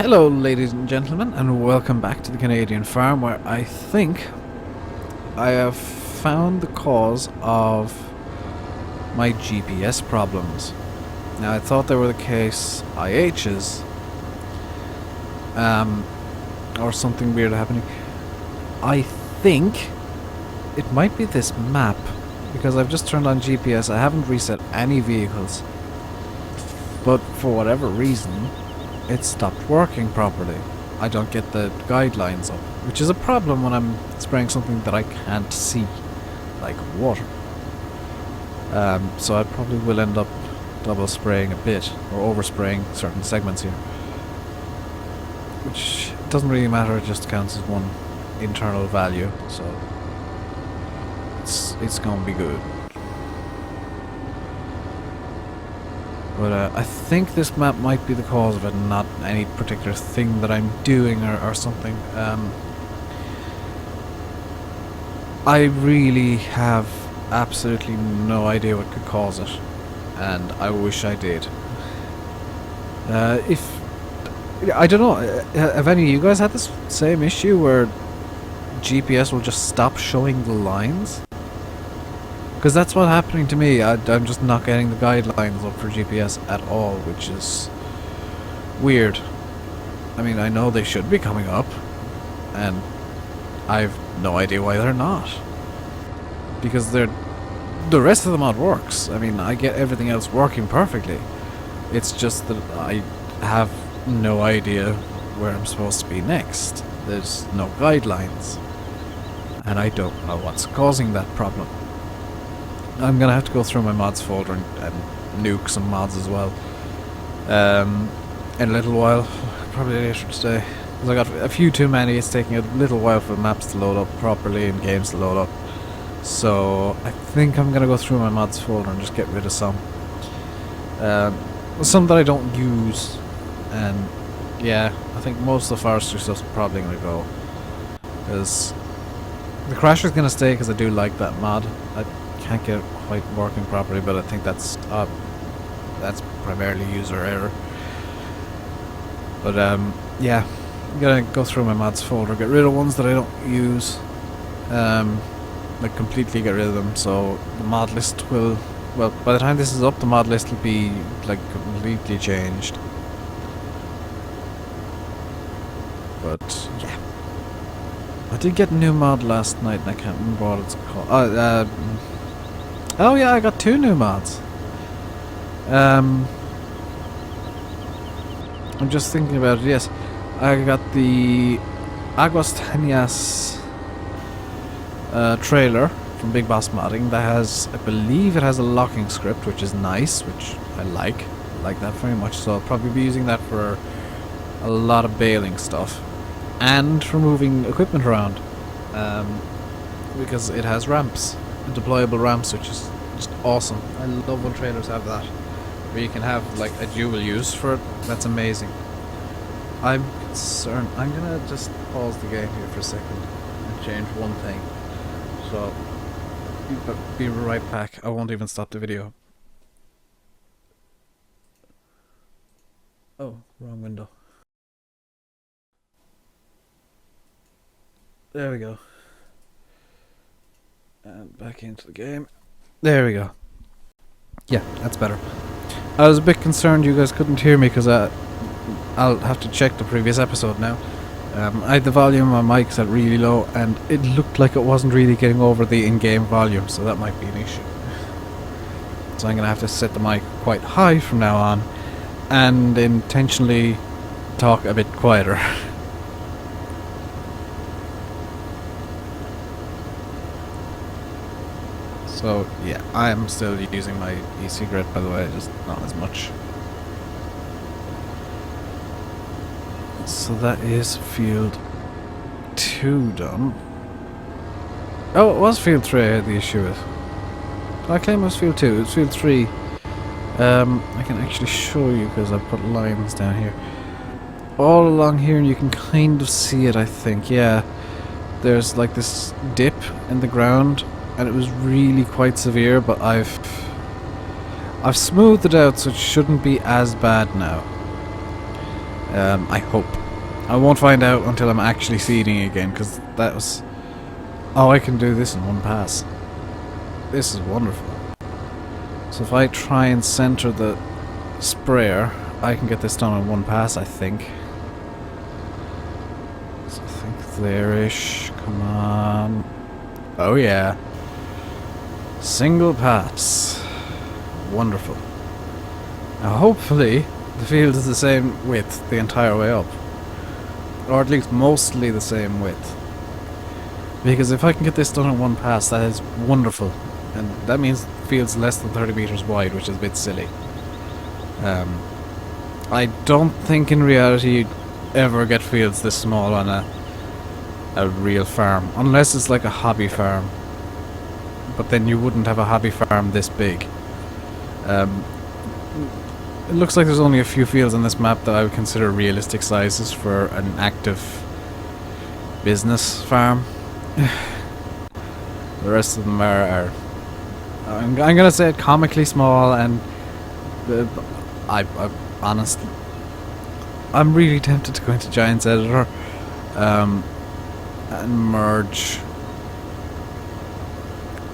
Hello ladies and gentlemen, and welcome back to the Canadian farm, where I think I have found the cause of my GPS problems. Now, I thought they were the case IH's or something weird happening. I think it might be this map, because I've just turned on GPS. I haven't reset any vehicles, but for whatever reason it stopped working properly. I don't get the guidelines up, which is a problem when I'm spraying something that I can't see, like water. So I probably will end up double spraying a bit, or overspraying certain segments here. Which doesn't really matter, it just counts as one internal value, so it's gonna be good. But I think this map might be the cause of it, not any particular thing that I'm doing or something. I really have absolutely no idea what could cause it, and I wish I did. I don't know, have any of you guys had this same issue where GPS will just stop showing the lines? Because that's what's happening to me. I'm just not getting the guidelines up for GPS at all, which is weird. I mean, I know they should be coming up, and I've no idea why they're not. Because the rest of the mod works. I mean, I get everything else working perfectly. It's just that I have no idea where I'm supposed to be next. There's no guidelines, and I don't know what's causing that problem. I'm gonna have to go through my mods folder and nuke some mods as well in a little while, probably later today, because I got a few too many. It's taking a little while for maps to load up properly and games to load up, so I think I'm gonna go through my mods folder and just get rid of some that I don't use. And yeah, I think most of the forestry stuff's probably gonna go, because the crasher's gonna stay, because I do like that mod. I can't get it quite working properly, but I think that's primarily user error. But yeah, I'm gonna go through my mods folder, get rid of ones that I don't use, like completely get rid of them, so the mod list will, well, by the time this is up, the mod list will be like completely changed. But yeah, I did get a new mod last night, and I can't remember what it's called. Oh yeah, I got 2 new mods. I'm just thinking about it. Yes, I got the Aguas Tanias trailer from Big Boss Modding. That has, I believe it has a locking script, which is nice, which I like. I like that very much, so I'll probably be using that for a lot of baling stuff. And for moving equipment around. Because it has ramps. Deployable ramps, which is just awesome. I love when trailers have that, where you can have like a dual use for it. That's amazing. I'm concerned. I'm gonna just pause the game here for a second and change one thing. So be right back. I won't even stop the video. Oh, wrong window. There we go. And back into the game. There we go. Yeah, that's better. I was a bit concerned you guys couldn't hear me, because I'll have to check the previous episode now. I had the volume on my mic set really low, and it looked like it wasn't really getting over the in-game volume, so that might be an issue. So I'm going to have to set the mic quite high from now on, and intentionally talk a bit quieter. So yeah, I am still using my e-cigarette, by the way, just not as much. So that is field 2 done. Oh, it was field 3 I had the issue with. I claim it was field 2, it's field 3. I can actually show you, because I put lines down here. All along here, and you can kind of see it, I think, yeah. There's like this dip in the ground, and it was really quite severe, but I've smoothed it out, so it shouldn't be as bad now. I hope. I won't find out until I'm actually seeding again, because that was... Oh, I can do this in one pass. This is wonderful. So if I try and center the sprayer, I can get this done in one pass, I think. So I think there-ish. Come on. Oh yeah. Single pass. Wonderful. Now hopefully the field is the same width the entire way up. Or at least mostly the same width. Because if I can get this done in one pass, that is wonderful. And that means the field's less than 30 meters wide, which is a bit silly. I don't think in reality you'd ever get fields this small on a real farm. Unless it's like a hobby farm. But then you wouldn't have a hobby farm this big. It looks like there's only a few fields on this map that I would consider realistic sizes for an active business farm. The rest of them are I'm gonna say it, comically small, and I honestly, I'm really tempted to go into Giants Editor and merge.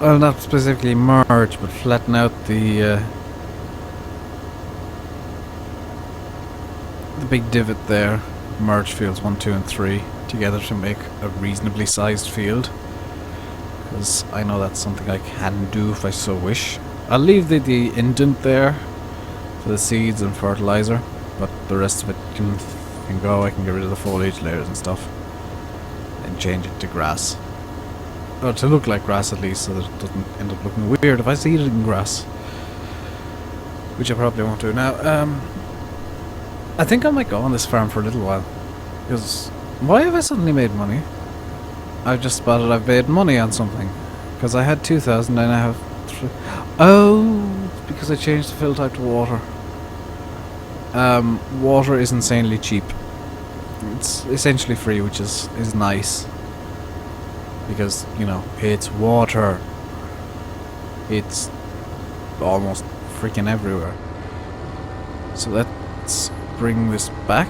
Well, not specifically merge, but flatten out the big divot there. Merge fields 1, 2, and 3 together to make a reasonably sized field. Because I know that's something I can do if I so wish. I'll leave the indent there for the seeds and fertilizer, but the rest of it can go. I can get rid of the foliage layers and stuff and change it to grass. Or to look like grass at least, so that it doesn't end up looking weird if I seed it in grass. Which I probably won't do. Now, I think I might go on this farm for a little while. Because why have I suddenly made money? I've just spotted I've made money on something. Because I had 2,000 and I have 3. Oh, because I changed the fill type to water. Water is insanely cheap. It's essentially free, which is nice. Because, you know, it's water. It's almost freaking everywhere. So let's bring this back.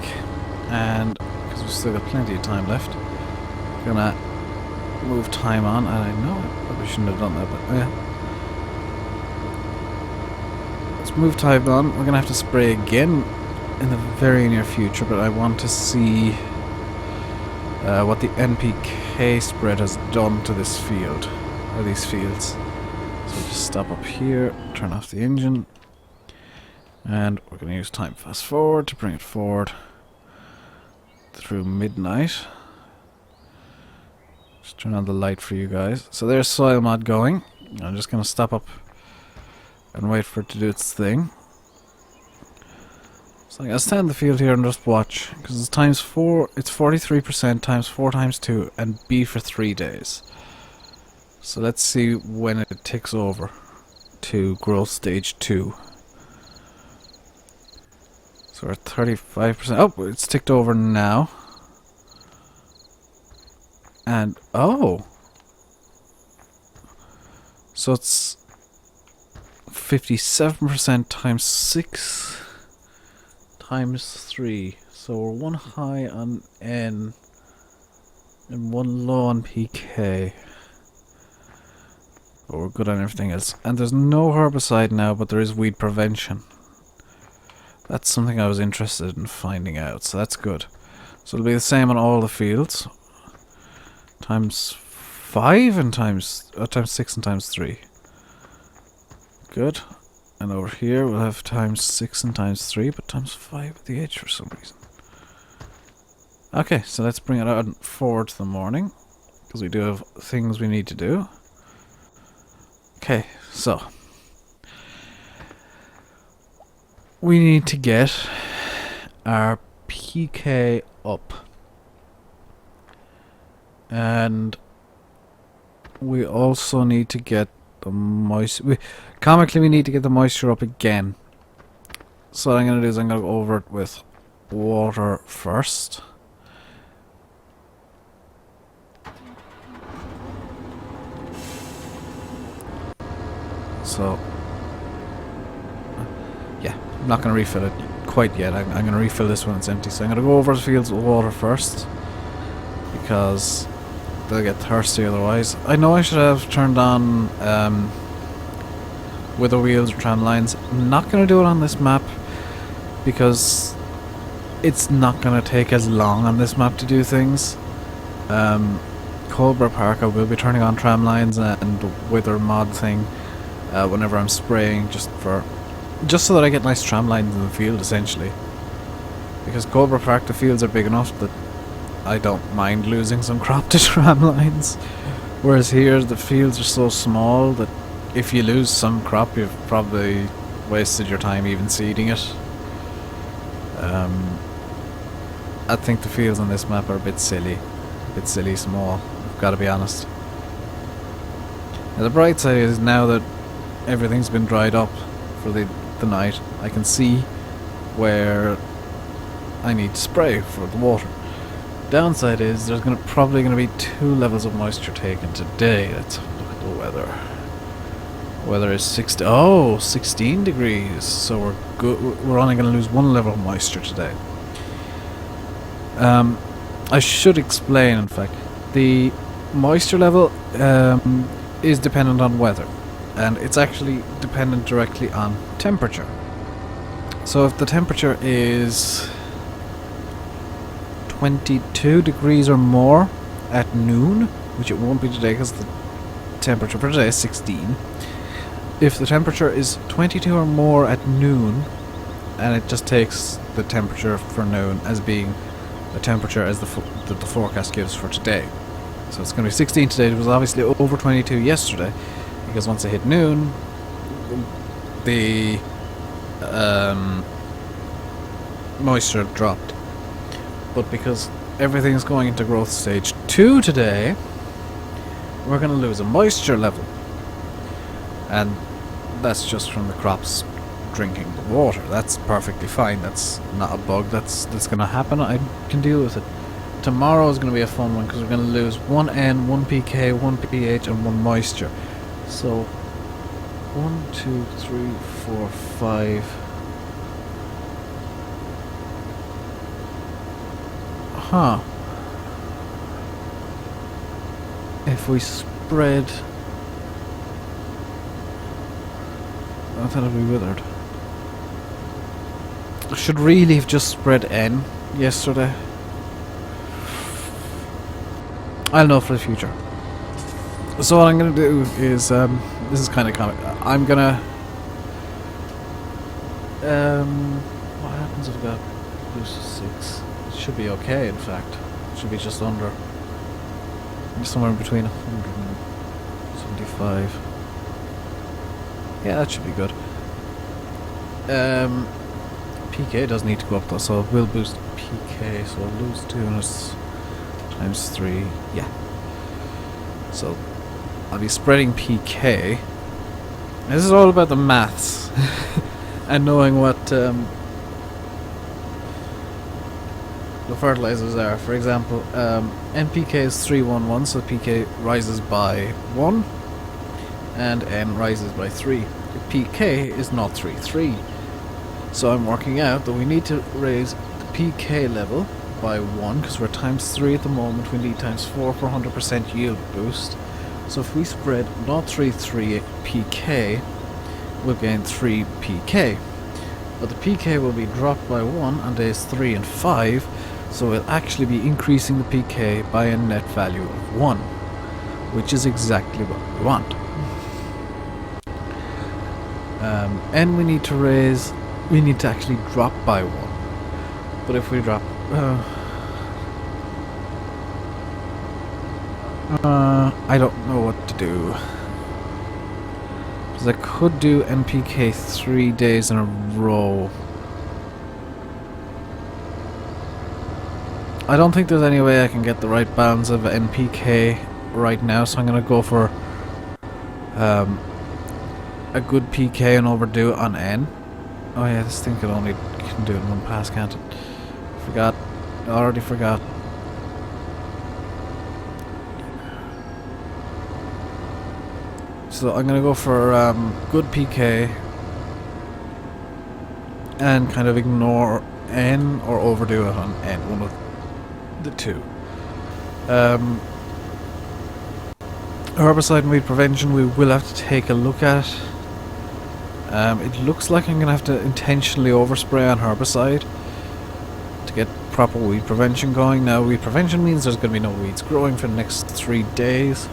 And, because we've still got plenty of time left, gonna move time on. And I know I probably shouldn't have done that, but yeah. Let's move time on. We're gonna have to spray again in the very near future, but I want to see what the NPK spread has done to this field, or these fields. So we'll just stop up here, turn off the engine, and we're going to use time fast forward to bring it forward through midnight. Just turn on the light for you guys. So there's soil mod going. I'm just going to stop up and wait for it to do its thing. So I'm going to stand the field here and just watch, because it's times 4, it's 43% times 4 times 2, and B for 3 days. So let's see when it ticks over to growth stage 2. So we're at 35%. Oh, it's ticked over now. And, oh! So it's 57% times 6 times 3. So we're 1 high on N and 1 low on PK. But we're good on everything else. And there's no herbicide now, but there is weed prevention. That's something I was interested in finding out, so that's good. So it'll be the same on all the fields. Times 5 and times 6 and times 3. Good. And over here we'll have times 6 and times 3, but times 5 with the H for some reason. Okay, so let's bring it out forward to the morning, because we do have things we need to do. Okay, so we need to get our PK up. And we also need to get the moisture. Comically, we need to get the moisture up again. So what I'm going to do is I'm going to go over it with water first. So, yeah, I'm not going to refill it quite yet. I'm going to refill this when it's empty. So I'm going to go over the fields with water first, because they'll get thirsty otherwise. I know I should have turned on wither wheels or tram lines. I'm not going to do it on this map, because it's not going to take as long on this map to do things. Cobra Park, I will be turning on tram lines and the wither mod thing whenever I'm spraying, just so that I get nice tram lines in the field, essentially. Because Cobra Park, the fields are big enough that I don't mind losing some crop to tram lines. Whereas here, the fields are so small that if you lose some crop, you've probably wasted your time even seeding it. I think the fields on this map are a bit silly small, I've got to be honest. Now the bright side is, now that everything's been dried up for the night, I can see where I need to spray for the water. Downside is there's probably going to be 2 levels of moisture taken today. Let's look at the weather. Weather is 16 degrees, so we're good. We're only going to lose 1 level of moisture today. I should explain, in fact, the moisture level is dependent on weather, and it's actually dependent directly on temperature. So if the temperature is 22 degrees or more at noon, which it won't be today because the temperature for today is 16. If the temperature is 22 or more at noon, and it just takes the temperature for noon as being the temperature as the forecast gives for today. So it's going to be 16 today. It was obviously over 22 yesterday, because once it hit noon, the moisture dropped. But because everything's going into growth stage 2 today, we're going to lose a moisture level. And that's just from the crops drinking the water. That's perfectly fine. That's not a bug. That's going to happen. I can deal with it. Tomorrow is going to be a fun one, because we're going to lose 1 N, 1 PK, 1 pH, and 1 moisture. So 1, 2, 3, 4, 5. Huh. If we spread... I thought it'd be withered. I should really have just spread N yesterday. I'll know for the future. So what I'm gonna do is, this is kind of comic. I'm gonna... what happens if I got boost to 6? It should be okay, in fact. It should be just under. Somewhere in between 175. Yeah, that should be good. PK does need to go up though, so we'll boost PK, so we'll lose 2 units times 3. Yeah. So I'll be spreading PK. This is all about the maths and knowing what the fertilizers are. For example, NPK is 311, so PK rises by 1 and N rises by 3. PK is not 3. So I'm working out that we need to raise the PK level by 1, because we're times 3 at the moment. We need times 4 for 100% yield boost. So if we spread 0.33 PK, we'll gain 3 PK. But the PK will be dropped by 1 on days 3 and 5, so we'll actually be increasing the PK by a net value of 1, which is exactly what we want. And we need to raise... we need to actually drop by 1. But if we drop... I don't know what to do. Because I could do NPK 3 days in a row. I don't think there's any way I can get the right balance of NPK right now, so I'm going to go for a good PK and overdo it on N. Oh yeah, this thing can do it in one pass, can't it? Forgot. I already forgot. So I'm gonna go for good PK and kind of ignore N or overdo it on N, one of the two. Herbicide and weed prevention we will have to take a look at. It looks like I'm going to have to intentionally overspray on herbicide to get proper weed prevention going. Now weed prevention means there's going to be no weeds growing for the next 3 days,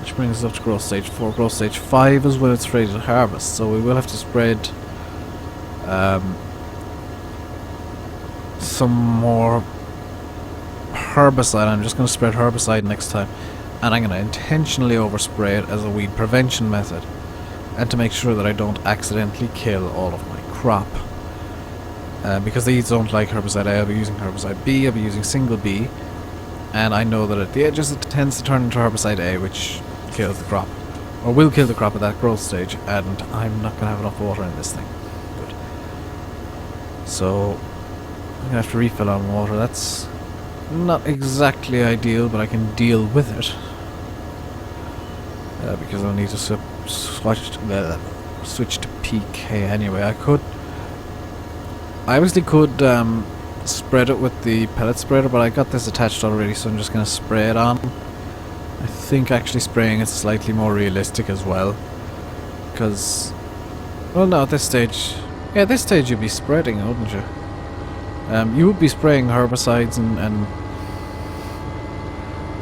which brings us up to growth stage 4. Growth stage 5 is when it's ready to harvest, so we will have to spread some more herbicide. I'm just going to spread herbicide next time, and I'm going to intentionally overspray it as a weed prevention method, and to make sure that I don't accidentally kill all of my crop. Because these don't like herbicide A, I'll be using herbicide B, I'll be using single B, and I know that at the edges it tends to turn into herbicide A, which kills the crop, or will kill the crop at that growth stage, and I'm not going to have enough water in this thing. Good. So I'm going to have to refill on water. That's not exactly ideal, but I can deal with it. Because I'll need to switch to PK anyway. I obviously could spread it with the pellet spreader, but I got this attached already, so I'm just going to spray it on. I think actually spraying it's slightly more realistic as well, because, well, no, at this stage, yeah, at this stage you'd be spreading, wouldn't you? You would be spraying herbicides and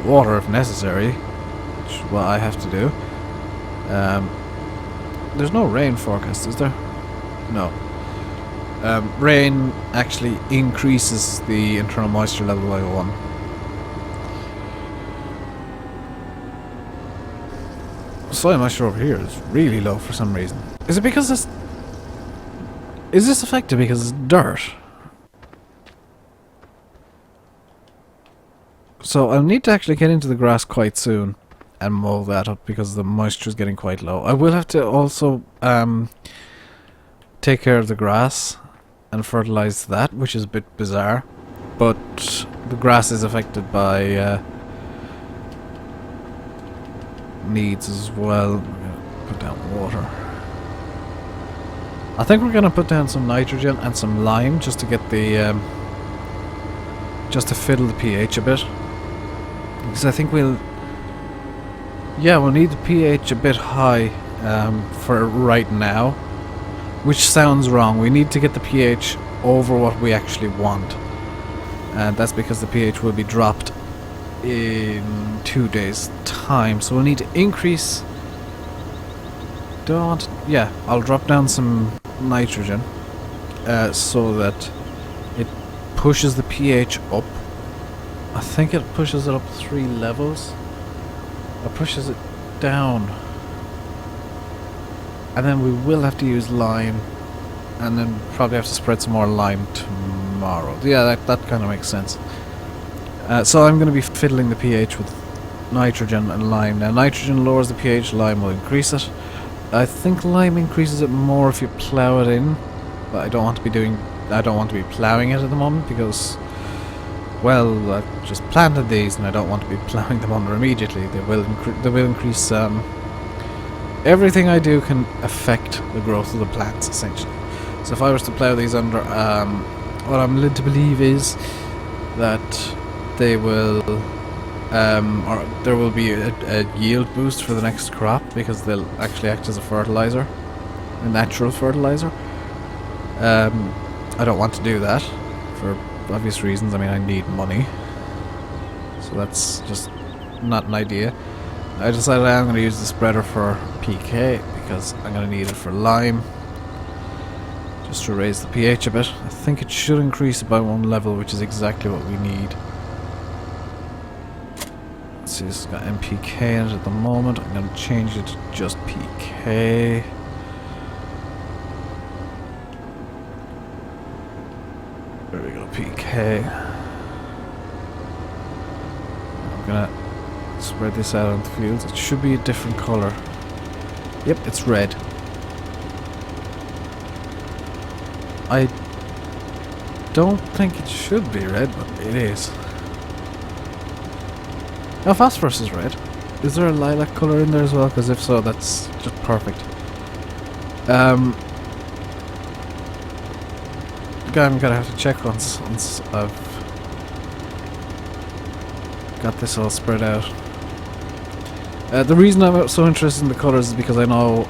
water if necessary, which is what I have to do. There's no rain forecast, is there? No. Rain actually increases the internal moisture level by 1. Soil moisture over here is really low for some reason. Is it because this... Is this affected because it's dirt? So I'll need to actually get into the grass quite soon and mow that up because the moisture is getting quite low. I will have to also take care of the grass and fertilize that, which is a bit bizarre. But the grass is affected by needs as well. We're gonna put down water. I think we're gonna put down some nitrogen and some lime just to get the just to fiddle the pH a bit. Because I think we'll need the pH a bit high for right now, which sounds wrong. We need to get the pH over what we actually want, and that's because the pH will be dropped in 2 days time, so we'll need to increase. I'll drop down some nitrogen so that it pushes the pH up. I think it pushes it up 3 levels, or pushes it down, and then we will have to use lime, and then probably have to spread some more lime tomorrow. Yeah, that kind of makes sense. So I'm going to be fiddling the pH with nitrogen and lime. Now nitrogen lowers the pH, lime will increase it. I think lime increases it more if you plow it in, but I don't want to be plowing it at the moment because, well, I've just planted these and I don't want to be plowing them under immediately. They will increase. Everything I do can affect the growth of the plants, essentially. So if I was to plow these under, what I'm led to believe is that they will, or there will be a yield boost for the next crop because they'll actually act as a fertilizer, a natural fertilizer. I don't want to do that for obvious reasons. I mean, I need money, so that's just not an idea. I decided I'm going to use the spreader for PK because I'm going to need it for lime, just to raise the pH a bit. I think it should increase it by 1 level, which is exactly what we need. Let's see, this has got MPK in it at the moment. I'm going to change it to just PK. There we go, PK. I'm going to spread this out on the fields. It should be a different color. Yep, it's red. I don't think it should be red, but it is. Now phosphorus is red. Is there a lilac color in there as well? Because if so, that's just perfect. I'm gonna have to check once I've got this all spread out. The reason I'm so interested in the colours is because I know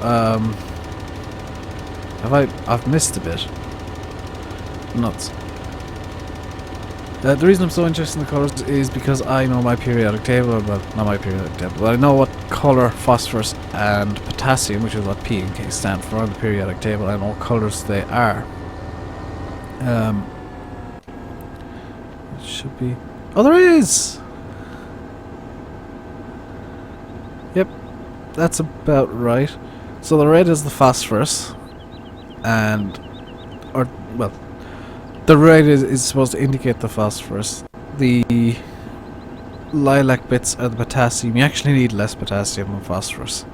I've missed a bit. Nuts. The reason I'm so interested in the colours is because I know my periodic table, well, not my periodic table, but I know what colour phosphorus and potassium, which is what P and K stand for on the periodic table, and what colours they are. It should be... Oh, there is! Yep, that's about right. So the red is the phosphorus, and... or, well... The red is supposed to indicate the phosphorus. The lilac bits are the potassium. You actually need less potassium than phosphorus.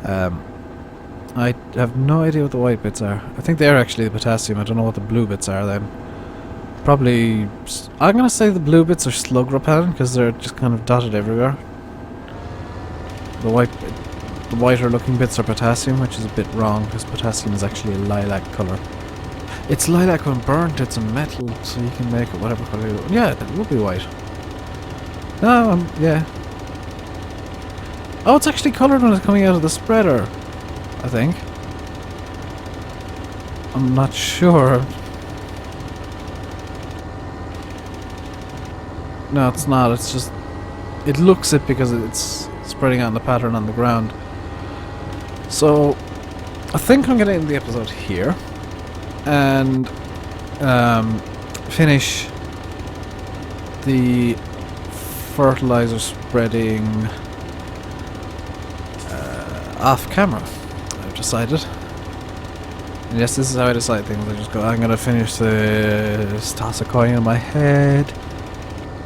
I have no idea what the white bits are. I think they're actually the potassium. I don't know what the blue bits are then. Probably... I'm gonna say the blue bits are slug repellent because they're just kind of dotted everywhere. The whiter looking bits are potassium, which is a bit wrong because potassium is actually a lilac colour. It's lilac when burnt, it's a metal, so you can make it whatever colour you want. Yeah, it would be white. No, yeah. Oh, it's actually coloured when it's coming out of the spreader, I think. I'm not sure. No, it's not, it's just... It looks it because it's spreading out the pattern on the ground. So, I think I'm going to end the episode here. And finish the fertilizer spreading off camera, I've decided. And yes, this is how I decide things. I'm gonna finish this, toss a coin in my head,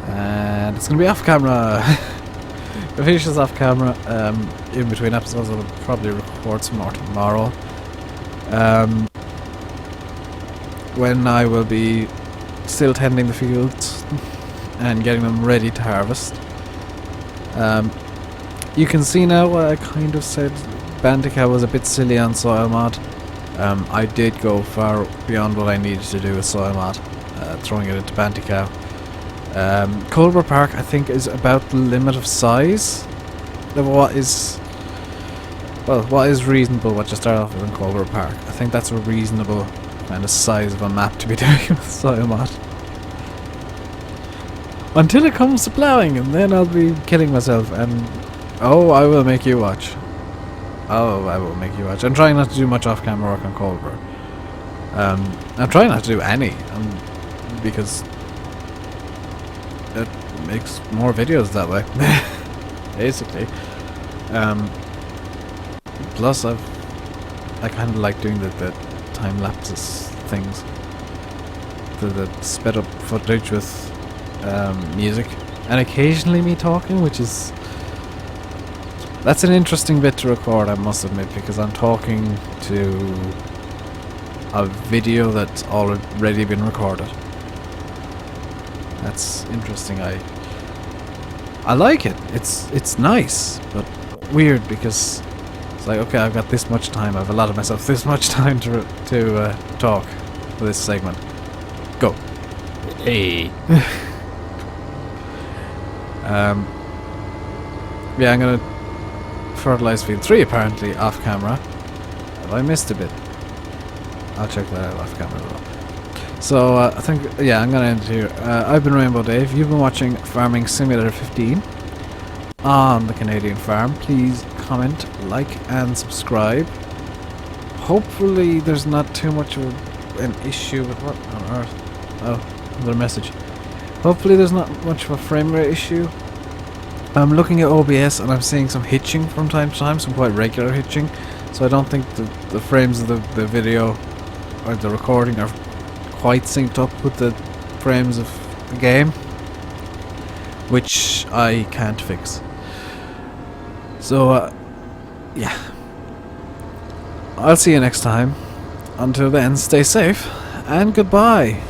and it's gonna be off camera. I'll finish this off camera. In between episodes I'll probably record some more tomorrow. When I will be still tending the fields and getting them ready to harvest. You can see now why I kind of said Bandicoot was a bit silly on soil mod. I did go far beyond what I needed to do with soil mod, throwing it into Bandicoot. Culver Park I think is about the limit of size of what is reasonable, what you start off with in Culver Park. I think that's a reasonable kind of size of a map to be doing with soil mod. Until it comes to ploughing, and then I'll be killing myself, and oh, I will make you watch. Oh, I will make you watch. I'm trying not to do much off-camera work on Culver. I'm trying not to do any, because it makes more videos that way, basically. Plus, I kind of like doing the time lapses things, the sped up footage with music, and occasionally me talking, that's an interesting bit to record, I must admit, because I'm talking to a video that's already been recorded. That's interesting. I like it. It's nice, but weird because it's like, okay, I've got this much time. I've allotted myself this much time to talk for this segment. Go. Hey. Yeah, I'm gonna fertilize field 3 apparently off camera. Have I missed a bit? I'll check that out off camera as well. So I think, yeah, I'm gonna end it here. I've been Rainbow Dave. You've been watching Farming Simulator 15 on the Canadian Farm. Please comment, like, and subscribe. Hopefully there's not too much of an issue with what on earth. Oh, another message. Hopefully there's not much of a frame rate issue. I'm looking at OBS and I'm seeing some hitching from time to time, some quite regular hitching. So I don't think the frames of the video or the recording are quite synced up with the frames of the game, which I can't fix. So yeah, I'll see you next time. Until then, stay safe and goodbye.